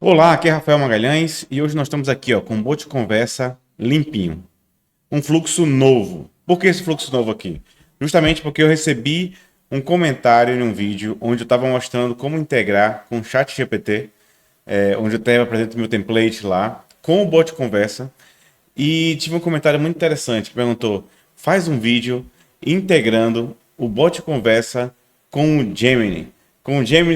Olá, aqui é Rafael Magalhães e hoje nós estamos aqui com um bot de conversa limpinho. Um fluxo novo. Por que esse fluxo novo aqui? Justamente porque eu recebi um comentário em um vídeo onde eu estava mostrando como integrar com o ChatGPT, onde eu tenho apresento meu template lá, com o bot de conversa. E tive um comentário muito interessante que perguntou: faz um vídeo integrando o bot de conversa com o Gemini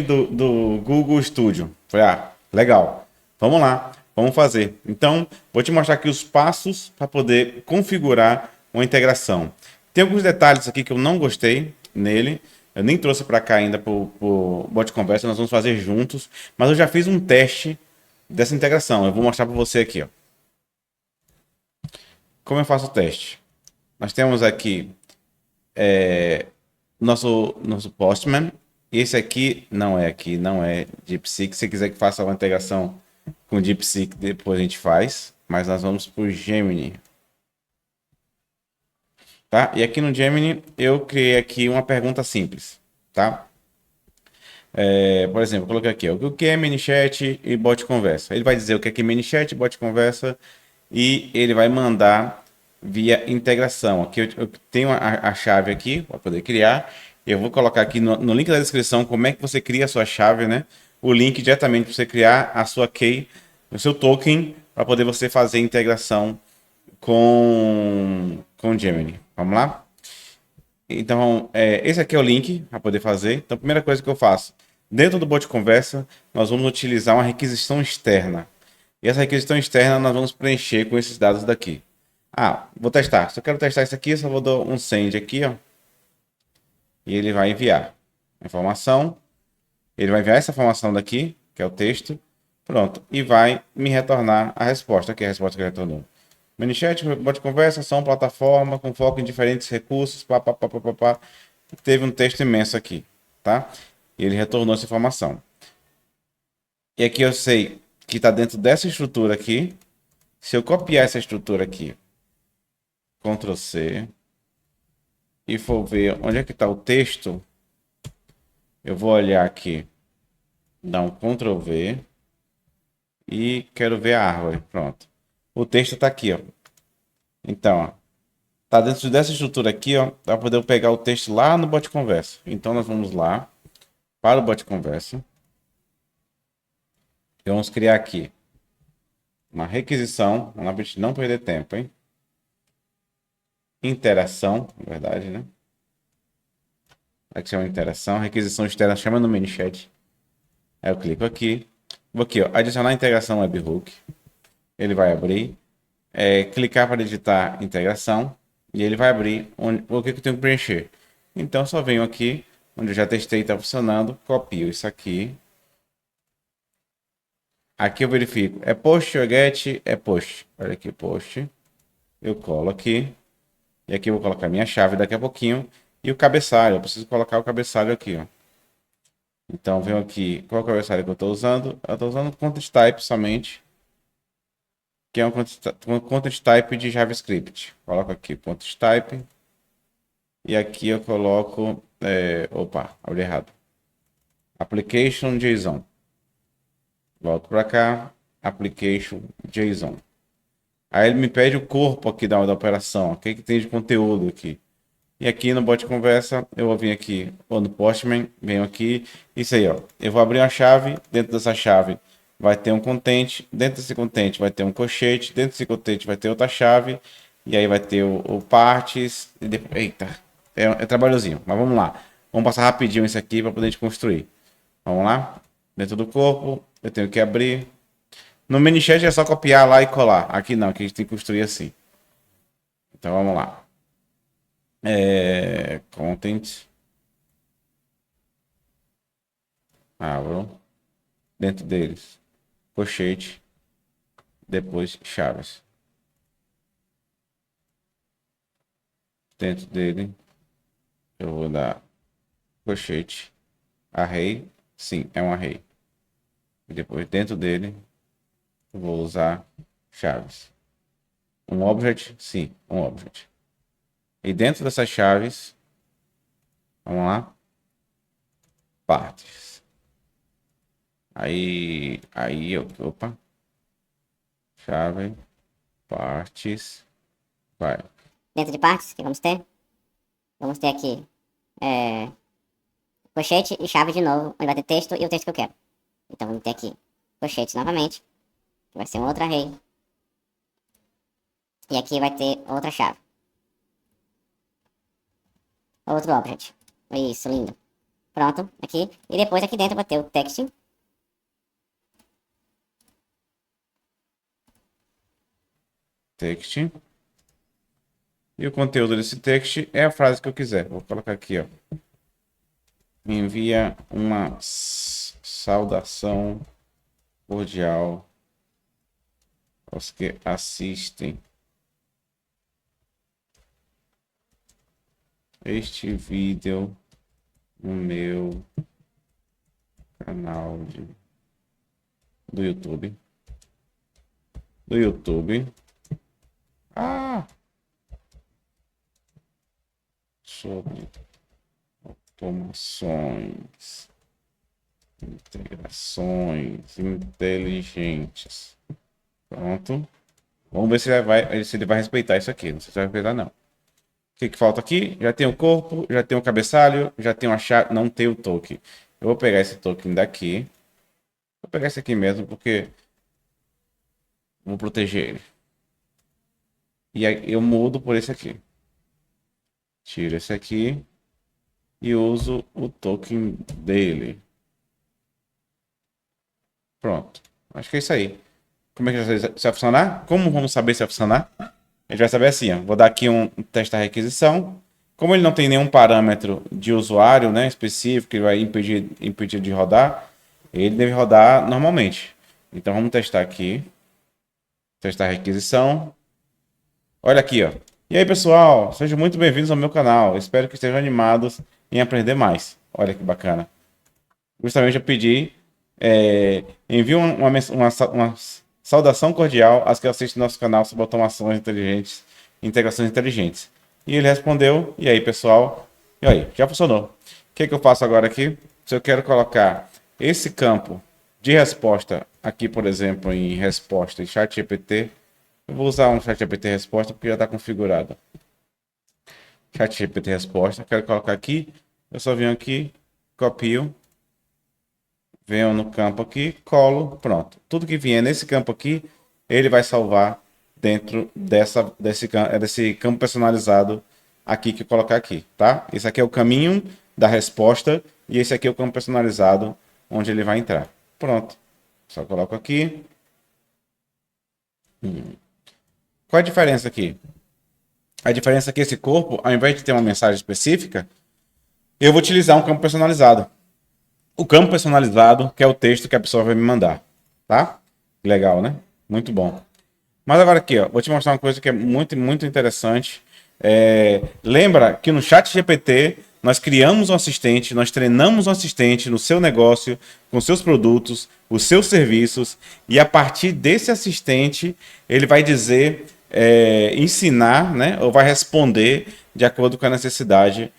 do Google Studio. Falei, legal, vamos lá, vamos fazer. Então, vou te mostrar aqui os passos para poder configurar uma integração. Tem alguns detalhes aqui que eu não gostei nele. Eu nem trouxe para cá ainda para o bot de conversa, nós vamos fazer juntos. Mas eu já fiz um teste dessa integração. Eu vou mostrar para você aqui, ó. Como eu faço o teste? Nós temos aqui nosso Postman. Esse aqui não é DeepSeek. Se quiser que faça uma integração com DeepSeek, depois a gente faz. Mas nós vamos para o Gemini. Tá? E aqui no Gemini eu criei aqui uma pergunta simples. Tá? Por exemplo, eu coloquei aqui, ó, o que é ManyChat e bot conversa? Ele vai dizer o que é ManyChat, bot conversa, e ele vai mandar via integração. Aqui eu tenho a chave aqui para poder criar. Eu vou colocar aqui no link da descrição como é que você cria a sua chave, né? O link diretamente para você criar a sua key, o seu token, para poder você fazer integração com o Gemini. Vamos lá? Então, esse aqui é o link para poder fazer. Então, a primeira coisa que eu faço, dentro do bot conversa, nós vamos utilizar uma requisição externa. E essa requisição externa nós vamos preencher com esses dados daqui. Vou testar. Se eu quero testar isso aqui, só vou dar um send aqui, ó. E ele vai enviar a informação. Ele vai enviar essa informação daqui, que é o texto. Pronto. E vai me retornar a resposta. Aqui é a resposta que ele retornou. ManyChat, bot conversa, são plataforma com foco em diferentes recursos, pá. Teve um texto imenso aqui, tá? E ele retornou essa informação. E aqui eu sei que está dentro dessa estrutura aqui. Se eu copiar essa estrutura aqui, Ctrl C, e for ver onde é que está o texto, eu vou olhar aqui, dar um Ctrl V e quero ver a árvore. Pronto. O texto está aqui, ó. Então, ó, tá dentro dessa estrutura aqui, ó, para poder eu pegar o texto lá no bot conversa. Então nós vamos lá para o bot conversa. E vamos criar aqui uma requisição, vamos lá para a gente não perder tempo, hein? Interação, na verdade, né? Aqui chama interação, requisição externa chama no ManyChat. Aí eu clico aqui, vou aqui, ó, adicionar integração webhook. Ele vai abrir, clicar para editar integração e ele vai abrir o que eu tenho que preencher. Então só venho aqui, onde eu já testei e está funcionando, copio isso aqui. Aqui eu verifico, é post ou get? É post. Olha aqui, post. Eu colo aqui. E aqui eu vou colocar minha chave daqui a pouquinho. E o cabeçalho, eu preciso colocar o cabeçalho aqui, ó. Então venho aqui, qual é o cabeçalho que eu estou usando? Eu estou usando content type somente, que é um content type de JavaScript. Coloco aqui content type. E aqui eu coloco, opa, abri errado. Application JSON. Volto para cá, application JSON. Aí ele me pede o corpo aqui da operação, o que tem de conteúdo aqui. E aqui no bot conversa, eu vou vir aqui, ou no Postman, venho aqui, isso aí, ó. Eu vou abrir uma chave, dentro dessa chave vai ter um content, dentro desse content vai ter um colchete, dentro desse colchete vai ter outra chave, e aí vai ter o partes, e depois, eita, é trabalhosinho, mas vamos lá. Vamos passar rapidinho isso aqui para poder a gente construir. Vamos lá? Dentro do corpo, eu tenho que abrir. No ManyChat é só copiar lá e colar. Aqui não, aqui a gente tem que construir assim. Então vamos lá. Content. Abro. Dentro deles. Colchete. Depois chaves. Dentro dele. Eu vou dar colchete. Array. Sim, é um array. E depois dentro dele. Eu vou usar chaves. Um object? Sim, um object. E dentro dessas chaves. Vamos lá. Partes. Opa, chave, partes, vai. Dentro de partes, que vamos ter? Vamos ter aqui colchete e chave de novo, onde vai ter texto e o texto que eu quero. Então vamos ter aqui colchetes novamente, que vai ser um outro array. E aqui vai ter outra chave. Outro object. Isso, lindo. Pronto, aqui. E depois aqui dentro vai ter o text. Text. E o conteúdo desse text é a frase que eu quiser. Vou colocar aqui, ó. Envia uma saudação cordial aos que assistem este vídeo no meu canal do YouTube. Sobre automações, integrações inteligentes. Pronto. Vamos ver se ele vai respeitar isso aqui. Não sei se vai respeitar, não. O que falta aqui? Já tem o corpo, já tem o cabeçalho, já tem uma chave, não tem o token. Eu vou pegar esse token daqui. Vou pegar esse aqui mesmo, porque vou proteger ele. E aí eu mudo por esse aqui. Tiro esse aqui e uso o token dele. Pronto. Acho que é isso aí. Como é que vai funcionar? Como vamos saber se vai funcionar? A gente vai saber assim, ó. Vou dar aqui um teste da requisição. Como ele não tem nenhum parâmetro de usuário, né, específico, que vai impedir de rodar, ele deve rodar normalmente. Então vamos testar aqui. Testar a requisição. Olha aqui, ó. E aí, pessoal, sejam muito bem-vindos ao meu canal. Espero que estejam animados em aprender mais. Olha que bacana. Justamente eu pedi, envie uma saudação cordial às que assistem nosso canal sobre automações inteligentes, integrações inteligentes. E ele respondeu, e aí, pessoal? E aí, já funcionou. O que eu faço agora aqui? Se eu quero colocar esse campo de resposta aqui, por exemplo, em resposta em ChatGPT, eu vou usar um ChatGPT resposta porque já está configurado. ChatGPT resposta, quero colocar aqui, eu só venho aqui, copio, venho no campo aqui, colo, pronto. Tudo que vier nesse campo aqui, ele vai salvar dentro desse campo personalizado aqui que eu colocar aqui, tá? Esse aqui é o caminho da resposta e esse aqui é o campo personalizado onde ele vai entrar. Pronto. Só coloco aqui. Qual a diferença aqui? A diferença é que esse corpo, ao invés de ter uma mensagem específica, eu vou utilizar um campo personalizado. O campo personalizado, que é o texto que a pessoa vai me mandar, tá? Legal, né? Muito bom. Mas agora aqui, ó, vou te mostrar uma coisa que é muito, muito interessante. Lembra que no ChatGPT nós criamos um assistente, nós treinamos um assistente no seu negócio, com seus produtos, os seus serviços, e a partir desse assistente ele vai dizer, ensinar, né, ou vai responder de acordo com a necessidade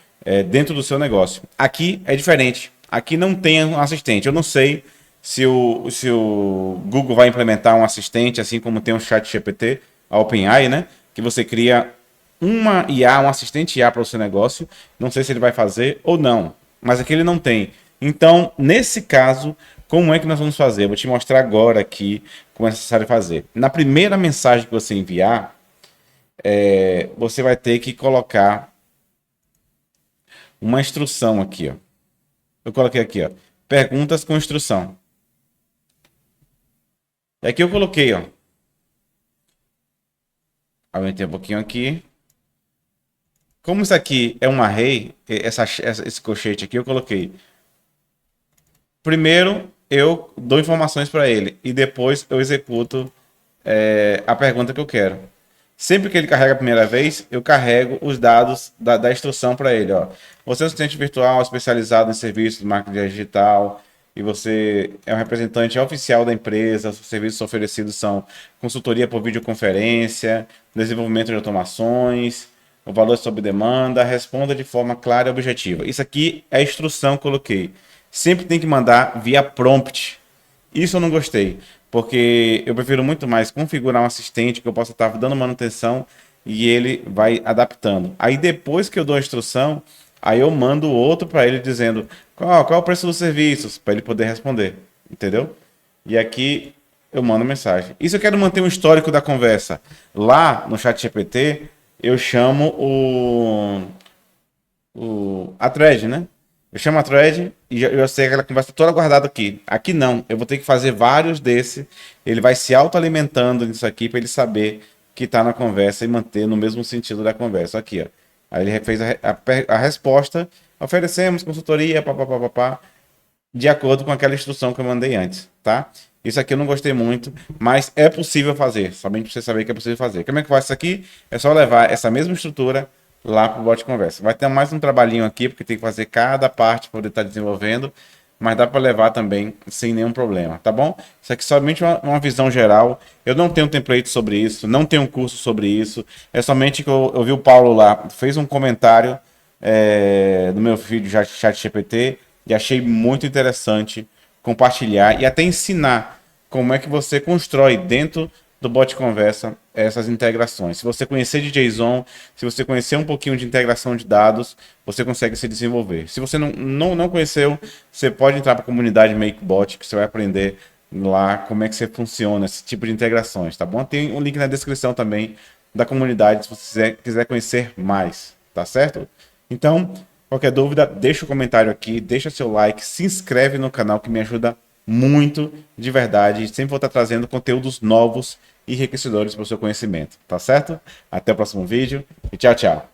dentro do seu negócio. Aqui é diferente. Aqui não tem um assistente. Eu não sei se o Google vai implementar um assistente, assim como tem o ChatGPT, a OpenAI, né? Que você cria uma IA, um assistente IA para o seu negócio. Não sei se ele vai fazer ou não, mas aqui ele não tem. Então, nesse caso, como é que nós vamos fazer? Eu vou te mostrar agora aqui como é necessário fazer. Na primeira mensagem que você enviar, você vai ter que colocar uma instrução aqui, ó. Eu coloquei aqui, ó, perguntas com instrução. E aqui eu coloquei, ó. Aumentei um pouquinho aqui. Como isso aqui é um array, esse colchete aqui eu coloquei. Primeiro eu dou informações para ele e depois eu executo a pergunta que eu quero. Sempre que ele carrega a primeira vez, eu carrego os dados da instrução para ele. Ó. Você é um assistente virtual especializado em serviços de marketing digital e você é um representante oficial da empresa. Os serviços oferecidos são consultoria por videoconferência, desenvolvimento de automações, o valor sob demanda, responda de forma clara e objetiva. Isso aqui é a instrução que eu coloquei. Sempre tem que mandar via prompt. Isso eu não gostei, porque eu prefiro muito mais configurar um assistente que eu possa estar dando manutenção e ele vai adaptando. Aí depois que eu dou a instrução, aí eu mando outro para ele dizendo qual é o preço dos serviços, para ele poder responder, entendeu? E aqui eu mando mensagem. Isso eu quero manter um histórico da conversa. Lá no chat GPT, eu chamo a thread, né? Eu chamo a thread e eu sei que aquela conversa toda guardada aqui. Aqui não, eu vou ter que fazer vários desse. Ele vai se autoalimentando nisso aqui para ele saber que está na conversa e manter no mesmo sentido da conversa. Aqui, ó. Aí ele fez a resposta. Oferecemos consultoria, papapá, de acordo com aquela instrução que eu mandei antes, tá? Isso aqui eu não gostei muito, mas é possível fazer. Somente para você saber que é possível fazer. Como é que faz isso aqui? É só levar essa mesma estrutura lá para o bot conversa. Vai ter mais um trabalhinho aqui, porque tem que fazer cada parte para poder estar desenvolvendo, mas dá para levar também sem nenhum problema, tá bom? Isso aqui é somente uma visão geral. Eu não tenho template sobre isso, não tenho um curso sobre isso. É somente que eu vi o Paulo lá, fez um comentário no meu vídeo chat GPT e achei muito interessante compartilhar e até ensinar como é que você constrói dentro do bot conversa essas integrações. Se você conhecer de JSON, se você conhecer um pouquinho de integração de dados, você consegue se desenvolver. Se você não conheceu, você pode entrar para a comunidade MakeBot, que você vai aprender lá como é que você funciona esse tipo de integrações, tá bom? Tem um link na descrição também da comunidade, se você quiser conhecer mais, tá certo? Então, qualquer dúvida, deixa o comentário aqui, deixa seu like, se inscreve no canal que me ajuda muito, de verdade. Sempre vou estar trazendo conteúdos novos e enriquecedores para o seu conhecimento, tá certo? Até o próximo vídeo e tchau, tchau.